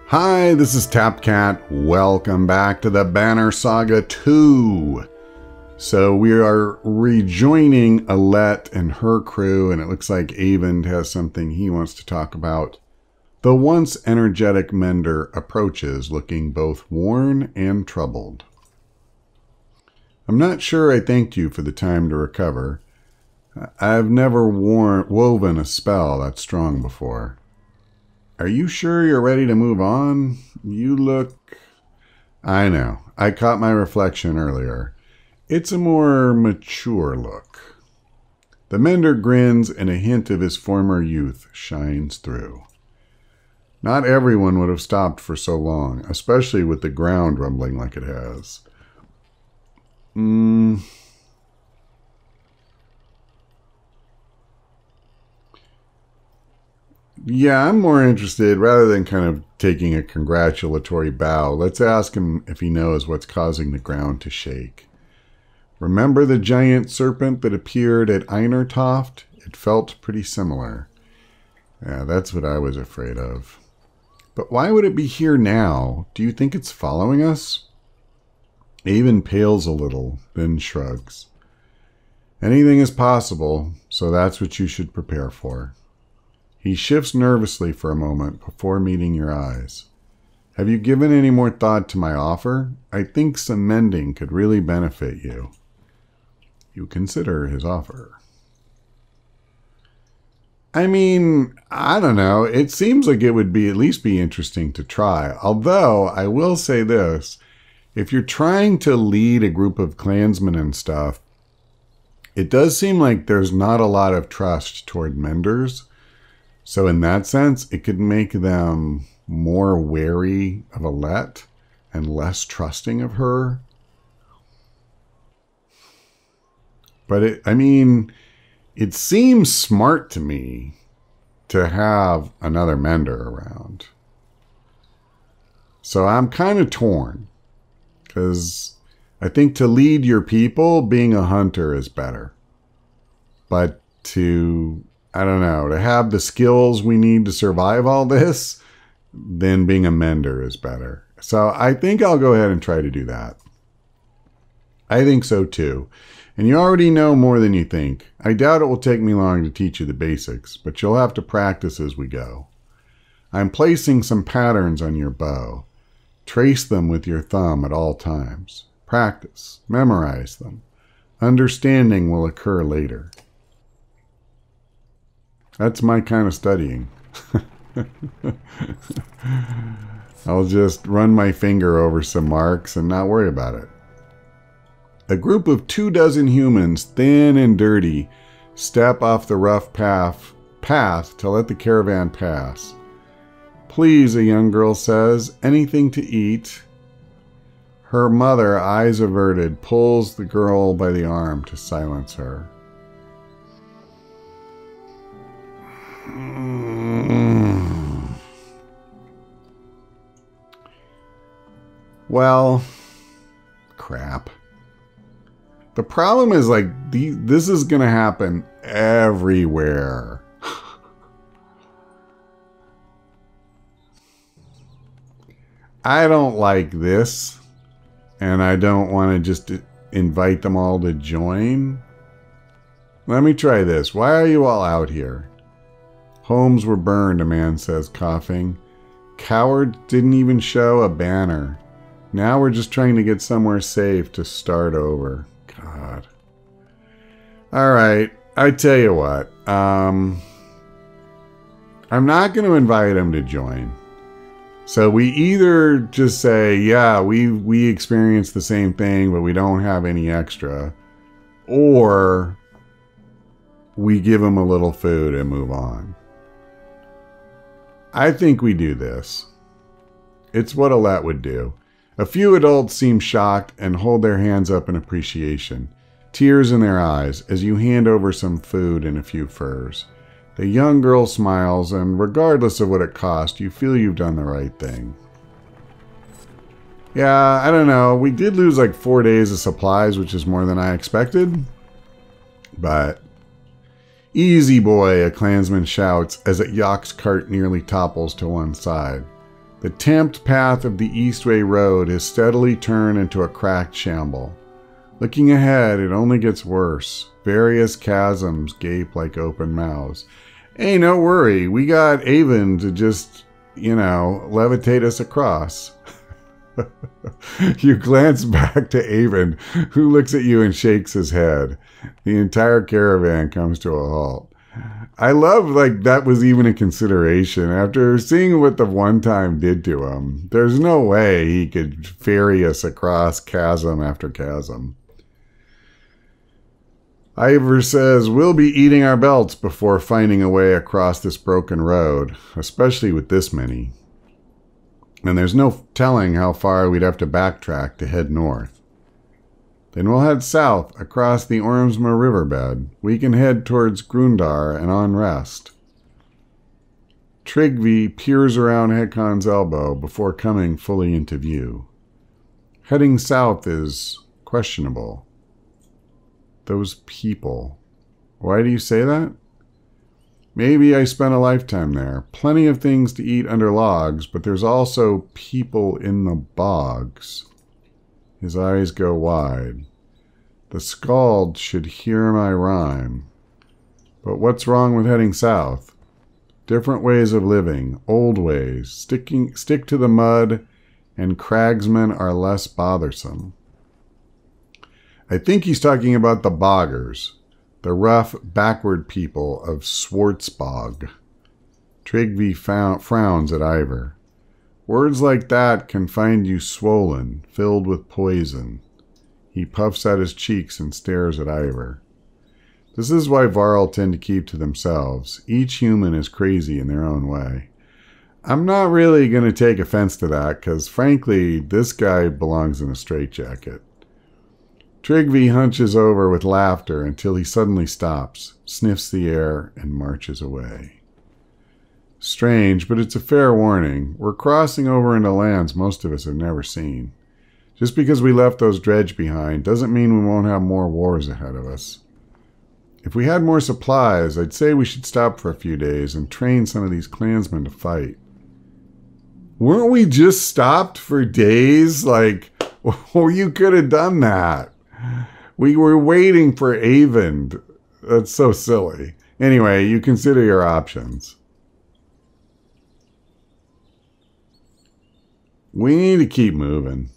Hi, this is Tapcat. Welcome back to the Banner Saga 2. So we are rejoining Alette and her crew, and it looks like Avon has something he wants to talk about. The once energetic Mender approaches, looking both worn and troubled. I'm not sure I thanked you for the time to recover. I've never woven a spell that strong before. Are you sure you're ready to move on? You look... I know. I caught my reflection earlier. It's a more mature look. The Mender grins and a hint of his former youth shines through. Not everyone would have stopped for so long, especially with the ground rumbling like it has. Yeah, I'm more interested, rather than kind of taking a congratulatory bow, let's ask him if he knows what's causing the ground to shake. Remember the giant serpent that appeared at Einertoft? It felt pretty similar. Yeah, that's what I was afraid of. But why would it be here now? Do you think it's following us? Avon pales a little, then shrugs. Anything is possible, so that's what you should prepare for. He shifts nervously for a moment before meeting your eyes. Have you given any more thought to my offer? I think some mending could really benefit you. You consider his offer. I mean, I don't know. It seems like it would at least be interesting to try. Although, I will say this. If you're trying to lead a group of clansmen and stuff, it does seem like there's not a lot of trust toward menders. So in that sense, it could make them more wary of Alette and less trusting of her. But it seems smart to me to have another Mender around. So I'm kind of torn. Because I think to lead your people, being a hunter is better. But to... I don't know, to have the skills we need to survive all this, then being a Mender is better. So I think I'll go ahead and try to do that. I think so too. And you already know more than you think. I doubt it will take me long to teach you the basics, but you'll have to practice as we go. I'm placing some patterns on your bow. Trace them with your thumb at all times. Practice. Memorize them. Understanding will occur later. That's my kind of studying. I'll just run my finger over some marks and not worry about it. A group of 24 humans, thin and dirty, step off the rough path to let the caravan pass. Please, a young girl says, anything to eat. Her mother, eyes averted, pulls the girl by the arm to silence her. Well, crap. The problem is, like, this is going to happen everywhere. I don't like this, and I don't want to just invite them all to join. Let me try this. Why are you all out here? Homes were burned, a man says, coughing. Cowards didn't even show a banner. Now we're just trying to get somewhere safe to start over. God. Alright, I tell you what. I'm not going to invite him to join. So we either just say, yeah, we experienced the same thing, but we don't have any extra. Or we give him a little food and move on. I think we do this. It's what Alette would do. A few adults seem shocked and hold their hands up in appreciation, tears in their eyes as you hand over some food and a few furs. The young girl smiles, and regardless of what it cost, you feel you've done the right thing. Yeah, I don't know. We did lose like 4 days of supplies, which is more than I expected. But easy boy, a clansman shouts as a yak's cart nearly topples to one side. The tamped path of the Eastway Road has steadily turned into a cracked shamble. Looking ahead, it only gets worse. Various chasms gape like open mouths. Hey, no worry. We got Avon to just, levitate us across. You glance back to Avon, who looks at you and shakes his head. The entire caravan comes to a halt. I love, that was even a consideration. After seeing what the one time did to him, there's no way he could ferry us across chasm after chasm. Ivor says, we'll be eating our belts before finding a way across this broken road, especially with this many. And there's no telling how far we'd have to backtrack to head north. Then we'll head south across the Ormsma riverbed. We can head towards Grundar and on rest. Tryggvi peers around Hakon's elbow before coming fully into view. Heading south is questionable. Those people. Why do you say that? Maybe I spent a lifetime there. Plenty of things to eat under logs, but there's also people in the bogs. His eyes go wide. The Skald should hear my rhyme. But what's wrong with heading south? Different ways of living, old ways. Stick to the mud, and cragsmen are less bothersome. I think he's talking about the boggers, the rough, backward people of Schwarzbog. Tryggvi frowns at Ivor. Words like that can find you swollen, filled with poison. He puffs at his cheeks and stares at Ivor. This is why Varl tend to keep to themselves. Each human is crazy in their own way. I'm not really going to take offense to that, because frankly, this guy belongs in a straitjacket. Tryggvi hunches over with laughter until he suddenly stops, sniffs the air, and marches away. Strange, but it's a fair warning. We're crossing over into lands most of us have never seen. Just because we left those dredge behind doesn't mean we won't have more wars ahead of us. If we had more supplies, I'd say we should stop for a few days and train some of these clansmen to fight. Weren't we just stopped for days? Well, you could have done that. We were waiting for Avon. That's so silly. Anyway, you consider your options. We need to keep moving.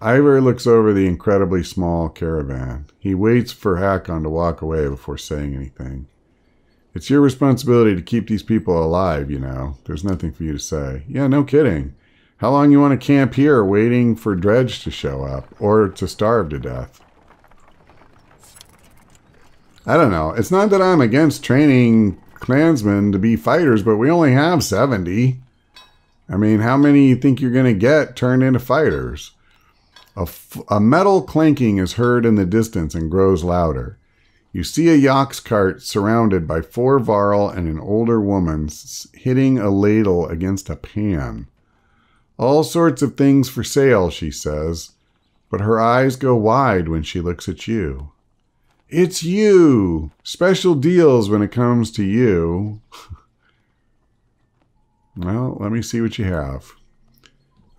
Ivor looks over the incredibly small caravan. He waits for Hakon to walk away before saying anything. It's your responsibility to keep these people alive, There's nothing for you to say. Yeah, no kidding. How long you want to camp here waiting for dredge to show up or to starve to death? I don't know. It's not that I'm against training clansmen to be fighters, but we only have 70. I mean, how many you think you're going to get turned into fighters? A metal clanking is heard in the distance and grows louder. You see a Yox cart surrounded by 4 Varl and an older woman hitting a ladle against a pan. All sorts of things for sale, she says, but her eyes go wide when she looks at you. It's you! Special deals when it comes to you. Well, let me see what you have.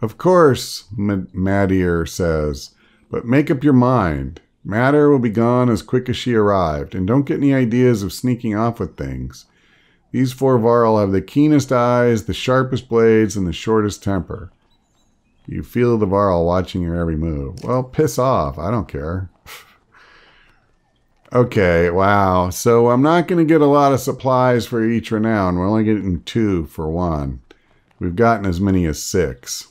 Of course, Madir says, but make up your mind. Matter will be gone as quick as she arrived, and don't get any ideas of sneaking off with things. These 4 Varl have the keenest eyes, the sharpest blades, and the shortest temper. You feel the Varl watching your every move. Well, piss off. I don't care. Okay, wow. So I'm not going to get a lot of supplies for each renown. We're only getting 2 for 1. We've gotten as many as 6.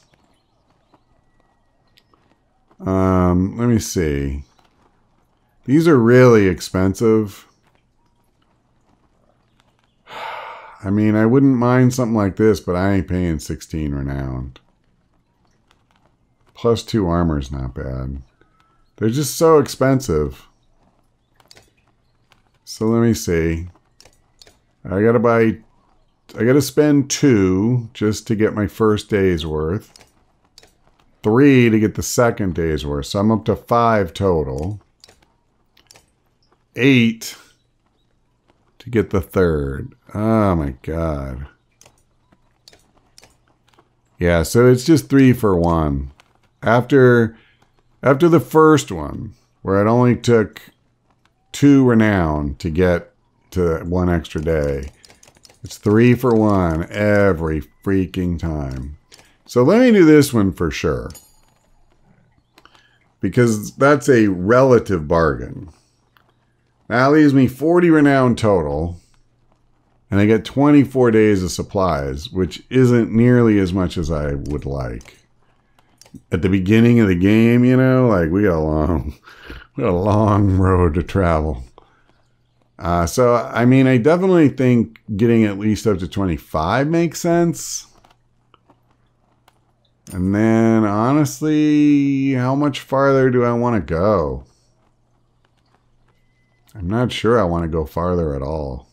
Let me see. These are really expensive. I mean, I wouldn't mind something like this, but I ain't paying 16 renowned. Plus 2 armor is not bad. They're just so expensive. So let me see. I gotta spend 2 just to get my first day's worth. 3 to get the second day's worth. So I'm up to 5 total. 8 to get the third. Oh my god. Yeah, so it's just 3 for 1. After the first one, where it only took 2 renown to get to 1 extra day, it's 3 for 1 every freaking time. So let me do this one for sure, because that's a relative bargain. That leaves me 40 renown total, and I get 24 days of supplies, which isn't nearly as much as I would like. At the beginning of the game, you know, like we got a long road to travel. So, I mean, I definitely think getting at least up to 25 makes sense. And then, honestly, how much farther do I want to go? I'm not sure I want to go farther at all.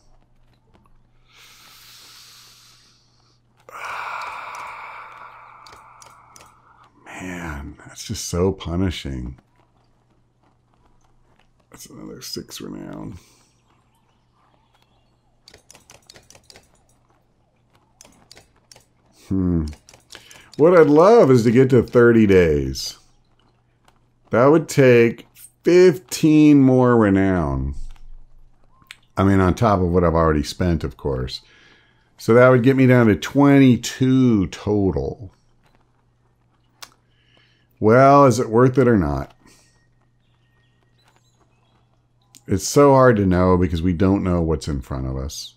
Man, that's just so punishing. That's another 6 renown. What I'd love is to get to 30 days. That would take 15 more renown. I mean, on top of what I've already spent, of course. So that would get me down to 22 total. Well, is it worth it or not? It's so hard to know because we don't know what's in front of us.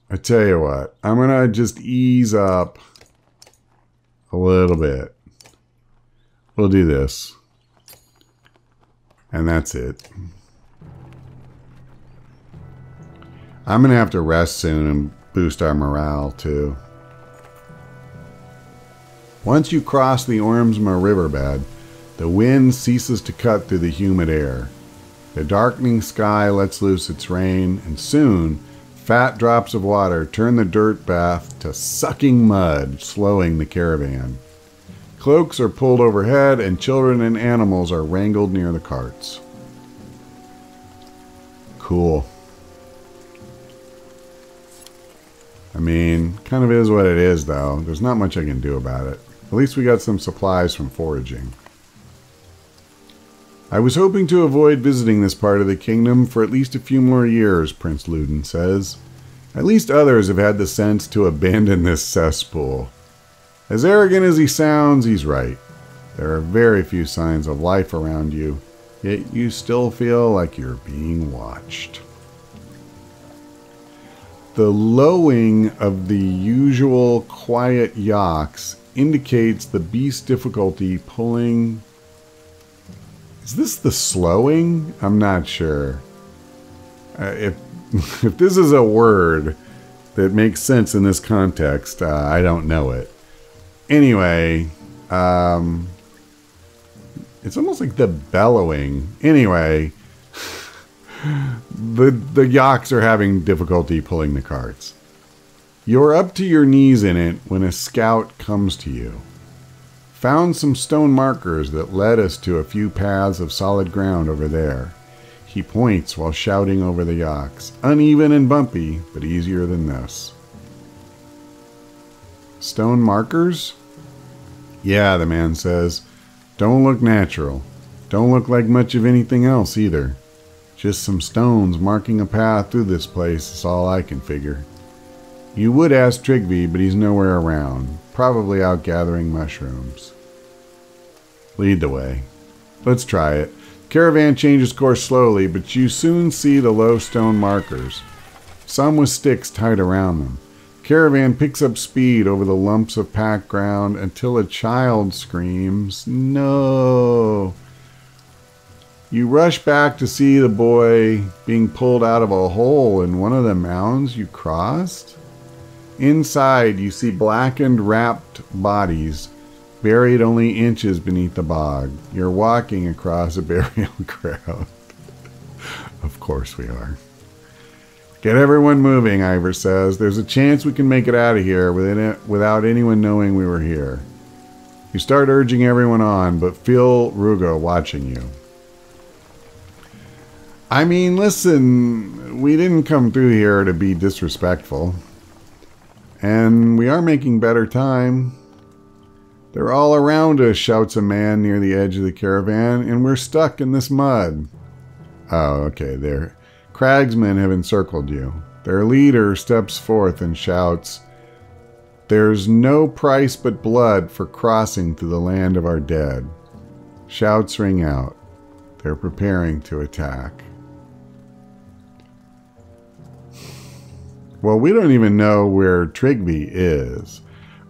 I tell you what, I'm going to just ease up a little bit. We'll do this. And that's it. I'm going to have to rest soon and boost our morale too. Once you cross the Ormsma riverbed, the wind ceases to cut through the humid air. The darkening sky lets loose its rain, and soon, fat drops of water turn the dirt bath to sucking mud, slowing the caravan. Cloaks are pulled overhead, and children and animals are wrangled near the carts. Cool. I mean, kind of is what it is, though. There's not much I can do about it. At least we got some supplies from foraging. I was hoping to avoid visiting this part of the kingdom for at least a few more years, Prince Luden says. At least others have had the sense to abandon this cesspool. As arrogant as he sounds, he's right. There are very few signs of life around you, yet you still feel like you're being watched. The lowing of the usual quiet yaks indicates the beast's difficulty pulling. Is this the slowing? I'm not sure. If this is a word that makes sense in this context, I don't know it. Anyway, it's almost like the bellowing. Anyway, the yaks are having difficulty pulling the carts. You're up to your knees in it when a scout comes to you. Found some stone markers that led us to a few paths of solid ground over there. He points while shouting over the yaks. Uneven and bumpy, but easier than this. Stone markers? Yeah, the man says. Don't look natural. Don't look like much of anything else either. Just some stones marking a path through this place is all I can figure. You would ask Trigby, but he's nowhere around. Probably out gathering mushrooms. Lead the way. Let's try it. Caravan changes course slowly, but you soon see the low stone markers. Some with sticks tied around them. Caravan picks up speed over the lumps of packed ground until a child screams, "No!" You rush back to see the boy being pulled out of a hole in one of the mounds you crossed. Inside, you see blackened, wrapped bodies buried only inches beneath the bog. You're walking across a burial ground. Of course we are. Get everyone moving, Ivor says. There's a chance we can make it out of here without anyone knowing we were here. You start urging everyone on, but feel Rugo watching you. I mean, listen, we didn't come through here to be disrespectful. And we are making better time. They're all around us, shouts a man near the edge of the caravan, and we're stuck in this mud. Oh, okay, there. Cragsmen have encircled you. Their leader steps forth and shouts, "There's no price but blood for crossing through the land of our dead." Shouts ring out. They're preparing to attack. Well, we don't even know where Trigby is.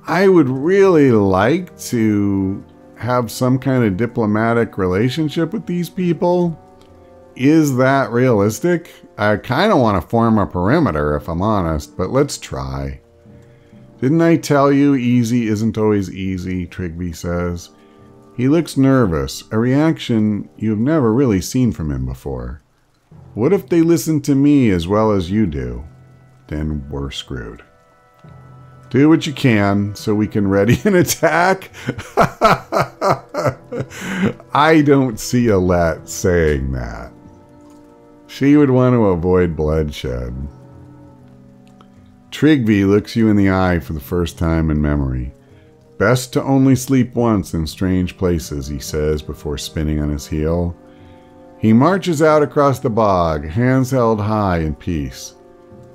I would really like to have some kind of diplomatic relationship with these people. Is that realistic? I kind of want to form a perimeter, if I'm honest, but let's try. Didn't I tell you easy isn't always easy, Trigby says. He looks nervous, a reaction you've never really seen from him before. What if they listen to me as well as you do? Then we're screwed. Do what you can so we can ready an attack. I don't see Alette saying that. She would want to avoid bloodshed. Trigby looks you in the eye for the first time in memory. Best to only sleep once in strange places, he says before spinning on his heel. He marches out across the bog, hands held high in peace.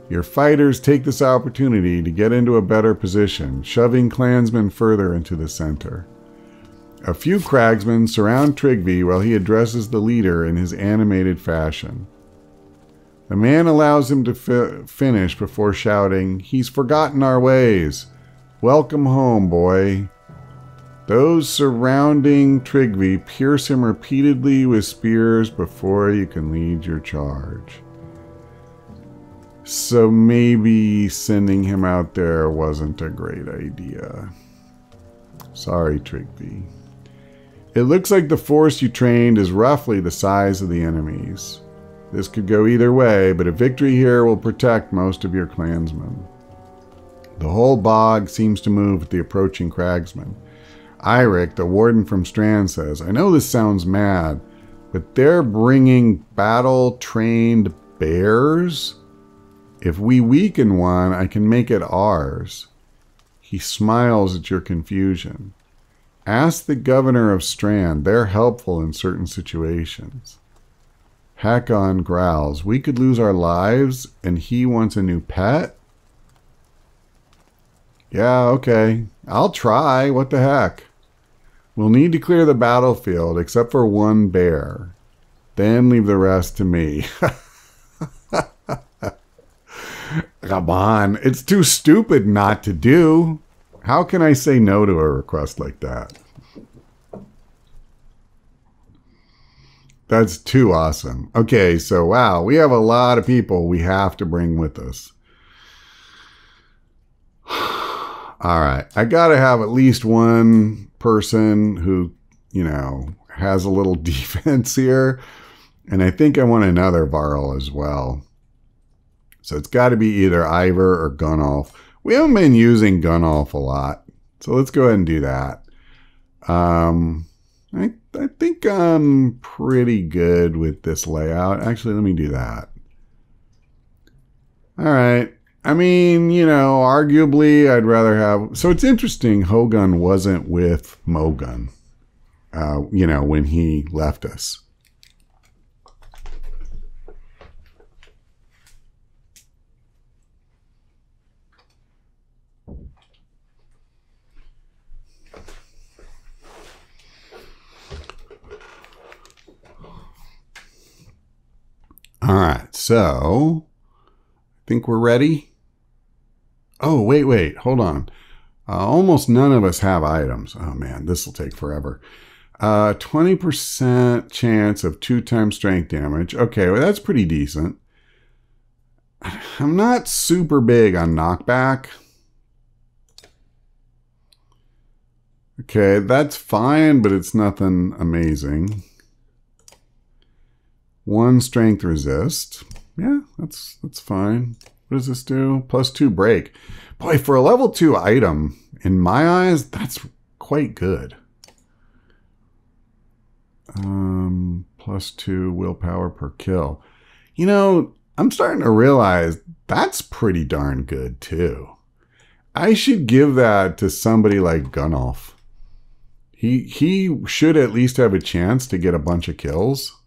Your fighters take this opportunity to get into a better position, shoving clansmen further into the center. A few cragsmen surround Trigby while he addresses the leader in his animated fashion. The man allows him to finish before shouting, "He's forgotten our ways. Welcome home, boy." Those surrounding Trigby pierce him repeatedly with spears before you can lead your charge. So maybe sending him out there wasn't a great idea. Sorry, Trigby. It looks like the force you trained is roughly the size of the enemies. This could go either way, but a victory here will protect most of your clansmen. The whole bog seems to move with the approaching cragsmen. Eirik, the warden from Strand, says, I know this sounds mad, but they're bringing battle-trained bears? If we weaken one, I can make it ours. He smiles at your confusion. Ask the governor of Strand. They're helpful in certain situations. Hakon growls. We could lose our lives, and he wants a new pet? Yeah, okay. I'll try. What the heck? We'll need to clear the battlefield, except for one bear. Then leave the rest to me. Come on. It's too stupid not to do. How can I say no to a request like that? That's too awesome. Okay, so wow, we have a lot of people we have to bring with us. All right, I gotta have at least one person who, you know, has a little defense here. And I think I want another Varl as well. So it's got to be either Ivor or Gunnulf. We haven't been using Gunnulf a lot. So let's go ahead and do that. I think I'm pretty good with this layout. Actually, let me do that. All right. I mean, you know, arguably I'd rather have... So it's interesting Hogun wasn't with Mogun, you know, when he left us. All right, so I think we're ready. Oh, wait, hold on. Almost none of us have items. Oh man, this will take forever. 20% chance of 2 times strength damage. Okay, well that's pretty decent. I'm not super big on knockback. Okay, that's fine, but it's nothing amazing. 1 strength resist. Yeah, that's fine. What does this do? +2 break. Boy, for a level 2 item, in my eyes, that's quite good. +2 willpower per kill. You know, I'm starting to realize that's pretty darn good too. I should give that to somebody like Gunnulf. He should at least have a chance to get a bunch of kills.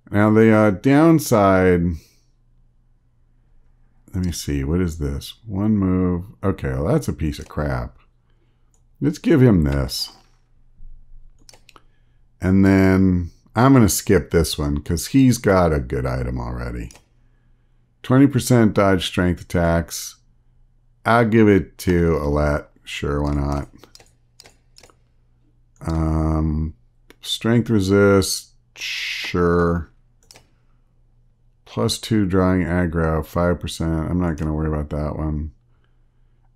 Now the downside, let me see, what is this? One move. Okay, well that's a piece of crap. Let's give him this. And then I'm going to skip this one because he's got a good item already. 20% dodge strength attacks. I'll give it to Alette. Sure, why not? Strength resist. Sure. +2 drawing aggro. 5%. I'm not going to worry about that one.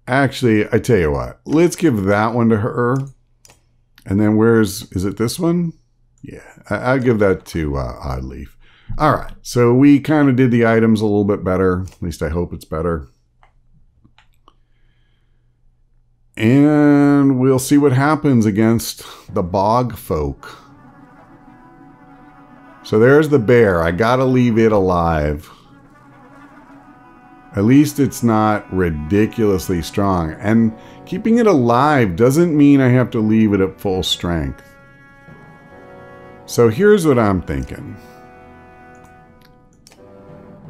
Actually, I tell you what. Let's give that one to her. And then is it this one? Yeah, I'll give that to Oddleaf. All right, so we kind of did the items a little bit better. At least I hope it's better. And we'll see what happens against the bog folk. So there's the bear. I gotta leave it alive. At least it's not ridiculously strong. And keeping it alive doesn't mean I have to leave it at full strength. So here's what I'm thinking.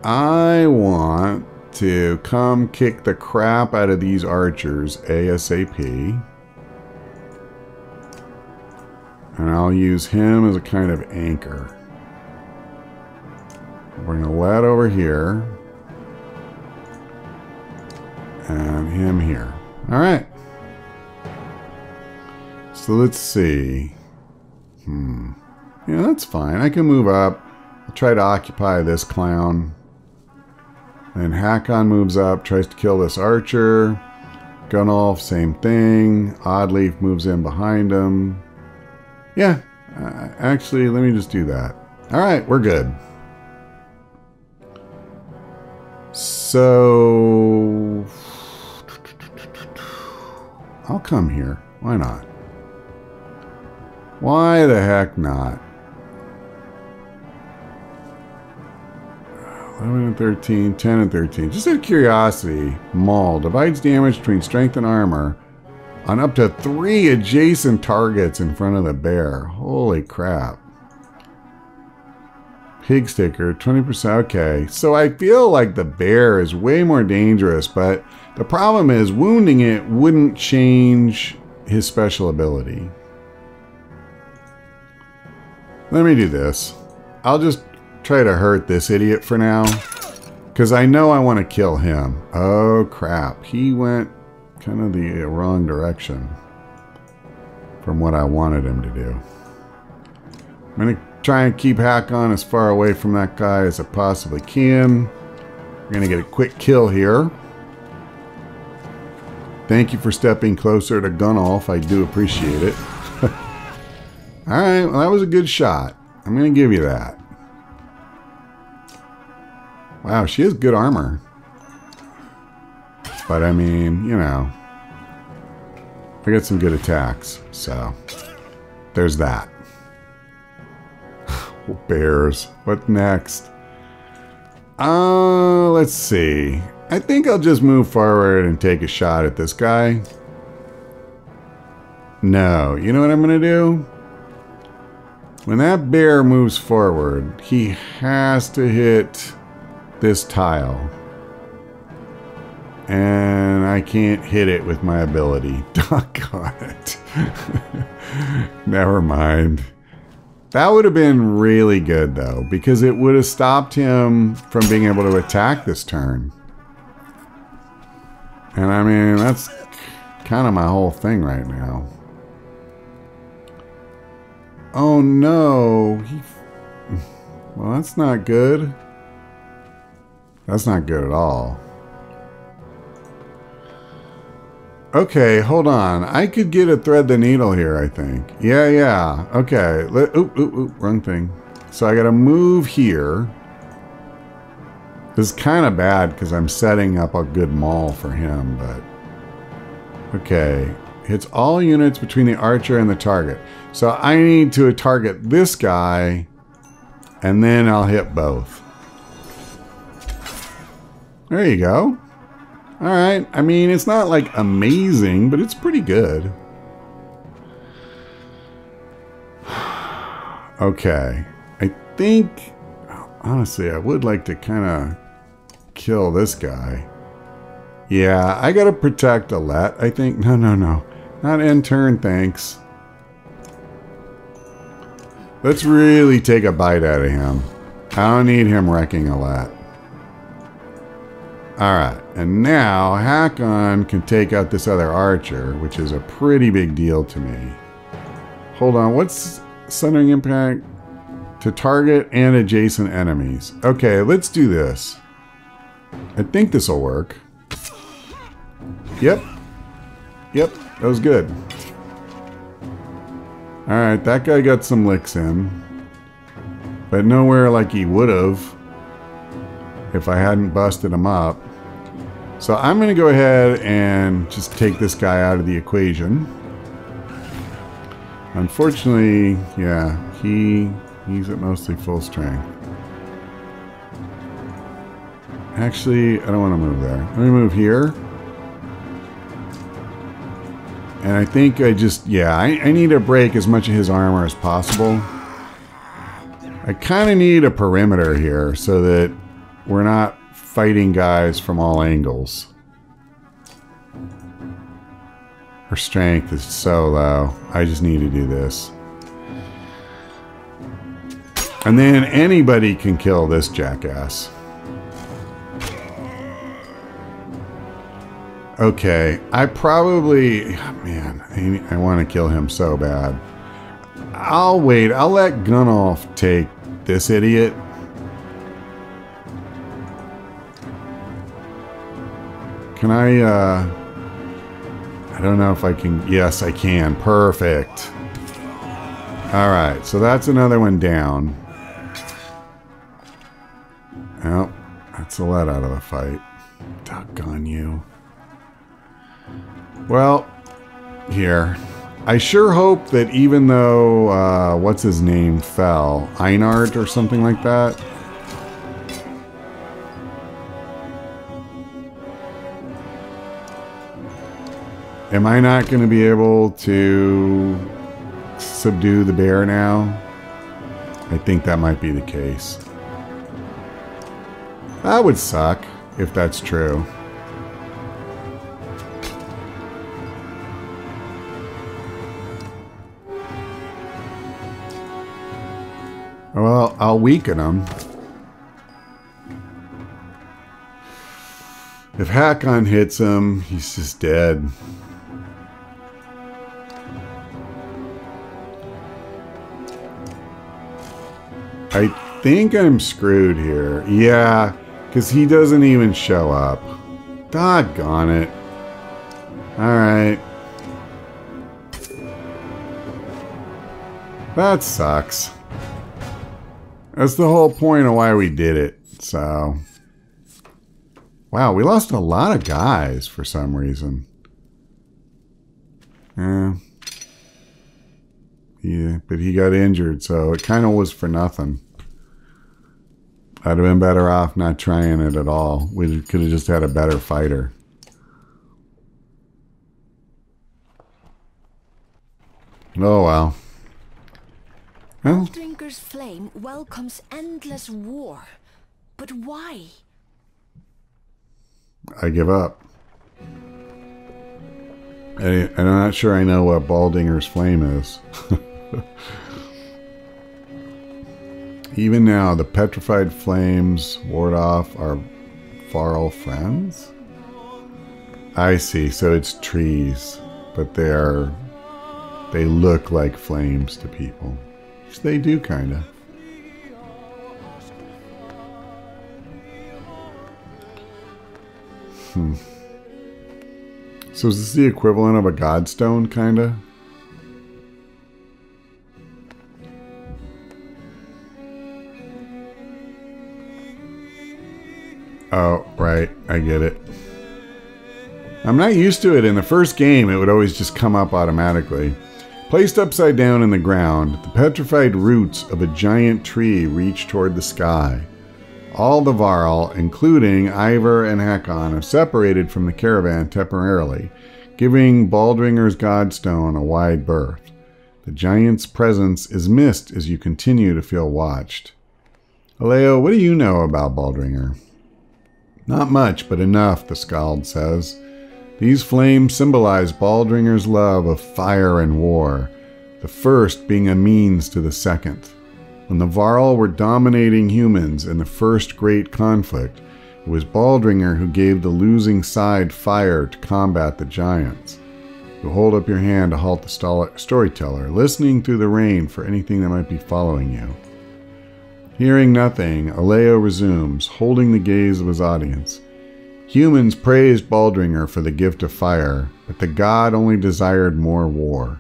I want to come kick the crap out of these archers ASAP. And I'll use him as a kind of anchor. Bring Alette over here. And him here. Alright. So let's see. Yeah, that's fine. I can move up. I'll try to occupy this clown. Then Hakon moves up, tries to kill this archer. Gunnulf, same thing. Oddleaf moves in behind him. Yeah, actually, let me just do that. Alright, we're good. So I'll come here. Why not? Why the heck not? 11 and 13, 10 and 13. Just out of curiosity, Maul divides damage between strength and armor on up to 3 adjacent targets in front of the bear. Holy crap. Pig sticker, 20%. Okay, so I feel like the bear is way more dangerous, but the problem is wounding it wouldn't change his special ability. Let me do this. I'll just try to hurt this idiot for now, because I know I want to kill him. Oh crap, he went kind of the wrong direction from what I wanted him to do. I'm going to try and keep Hakon as far away from that guy as I possibly can. We're going to get a quick kill here. Thank you for stepping closer to Gunnulf. I do appreciate it. Alright, well that was a good shot. I'm going to give you that. Wow, she has good armor. But I mean, you know, I got some good attacks, so there's that. Bears. What next? Let's see. I think I'll just move forward and take a shot at this guy. No, you know what I'm going to do? When that bear moves forward, he has to hit this tile. And I can't hit it with my ability. Doggone it. Never mind. That would have been really good, though, because it would have stopped him from being able to attack this turn. And I mean, that's kind of my whole thing right now. Oh no. Well, that's not good. That's not good at all. Okay, hold on. I could get a thread the needle here, I think. Yeah. Okay. Oop, wrong thing. So I gotta move here. This is kind of bad because I'm setting up a good maul for him, but... Okay. Hits all units between the archer and the target. So I need to target this guy and then I'll hit both. There you go. Alright, I mean, it's not like amazing, but it's pretty good. Okay, I think, honestly, I would like to kind of kill this guy. Yeah, I gotta protect Alette, I think. No. Not end turn, thanks. Let's really take a bite out of him. I don't need him wrecking Alette. Alright, and now Hakon can take out this other archer, which is a pretty big deal to me. Hold on, what's Sundering Impact? To target and adjacent enemies. Okay, let's do this. I think this will work. Yep, that was good. Alright, that guy got some licks in. But nowhere like he would have if I hadn't busted him up. So I'm going to go ahead and just take this guy out of the equation. Unfortunately, yeah, he's at mostly full strength. Actually, I don't want to move there. Let me move here. And I think I just, yeah, I need to break as much of his armor as possible. I kind of need a perimeter here so that we're not fighting guys from all angles. Her strength is so low. I just need to do this. And then anybody can kill this jackass. Okay, I probably... Man, I want to kill him so bad. I'll wait. I'll let Gunnulf take this idiot. Can I don't know if I can... Yes, I can. Perfect. Alright, so that's another one down. Oh, that's a let out of the fight. Doggone you. Well, here. I sure hope that even though, what's his name fell, Einart or something like that. Am I not going to be able to subdue the bear now? I think that might be the case. That would suck if that's true. Well, I'll weaken him. If Hakon hits him, he's just dead. I think I'm screwed here. Yeah, because he doesn't even show up. Doggone it. Alright. That sucks. That's the whole point of why we did it, so... Wow, we lost a lot of guys for some reason. Yeah, but he got injured, so it kind of was for nothing. I'd have been better off not trying it at all. We could have just had a better fighter. Oh well. Well. Drinker's flame welcomes endless war. But why? I give up. I'm not sure I know what Baldinger's flame is. Even now, the petrified flames ward off our far-off friends? I see, so it's trees, but they look like flames to people. Which they do, kinda. So is this the equivalent of a godstone, kinda? Oh, right. I get it. I'm not used to it. In the first game, it would always just come up automatically. Placed upside down in the ground, the petrified roots of a giant tree reach toward the sky. All the Varl, including Ivar and Hakon, have separated from the caravan temporarily, giving Baldringer's Godstone a wide berth. The giant's presence is missed as you continue to feel watched. Aleo, what do you know about Baldringer? Not much, but enough, the Skald says. These flames symbolize Baldringer's love of fire and war, the first being a means to the second. When the Varl were dominating humans in the first great conflict, it was Baldringer who gave the losing side fire to combat the giants. You hold up your hand to halt the storyteller, listening through the rain for anything that might be following you. Hearing nothing, Aleo resumes, holding the gaze of his audience. Humans praised Baldringer for the gift of fire, but the god only desired more war.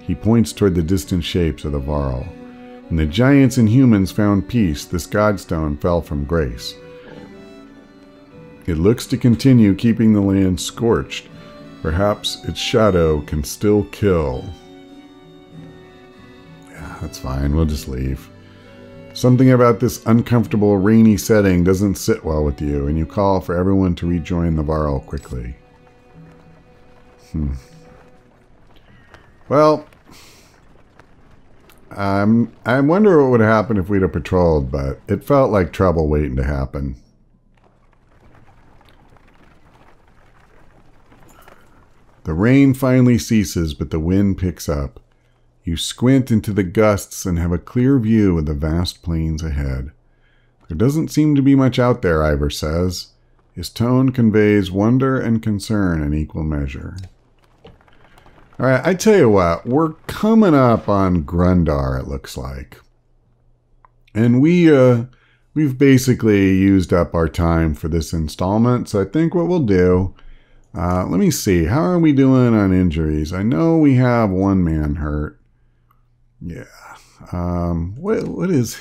He points toward the distant shapes of the Varl. When the giants and humans found peace, this godstone fell from grace. It looks to continue keeping the land scorched. Perhaps its shadow can still kill. Yeah, that's fine. We'll just leave. Something about this uncomfortable, rainy setting doesn't sit well with you, and you call for everyone to rejoin the Varl quickly. Well, I wonder what would happen if we'd have patrolled, but it felt like trouble waiting to happen. The rain finally ceases, but the wind picks up. You squint into the gusts and have a clear view of the vast plains ahead. There doesn't seem to be much out there, Ivar says. His tone conveys wonder and concern in equal measure. All right, I tell you what, we're coming up on Grundar, it looks like. And we've basically used up our time for this installment, so I think what we'll do, let me see, how are we doing on injuries? I know we have one man hurt. Yeah. What is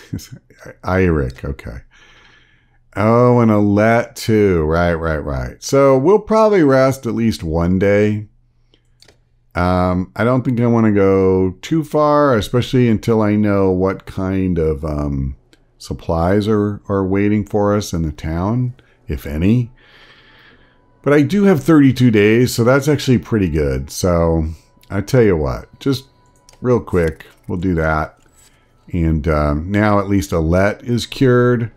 Eirik? Okay. Oh, and Alet too. Right. So we'll probably rest at least one day. I don't think I want to go too far, especially until I know what kind of supplies are waiting for us in the town, if any. But I do have 32 days, so that's actually pretty good. So I tell you what, just real quick, we'll do that. And now at least Alet is cured,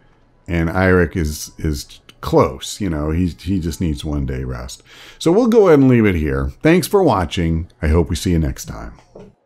and Eirik is close. You know, he just needs one day rest. So we'll go ahead and leave it here. Thanks for watching. I hope we see you next time.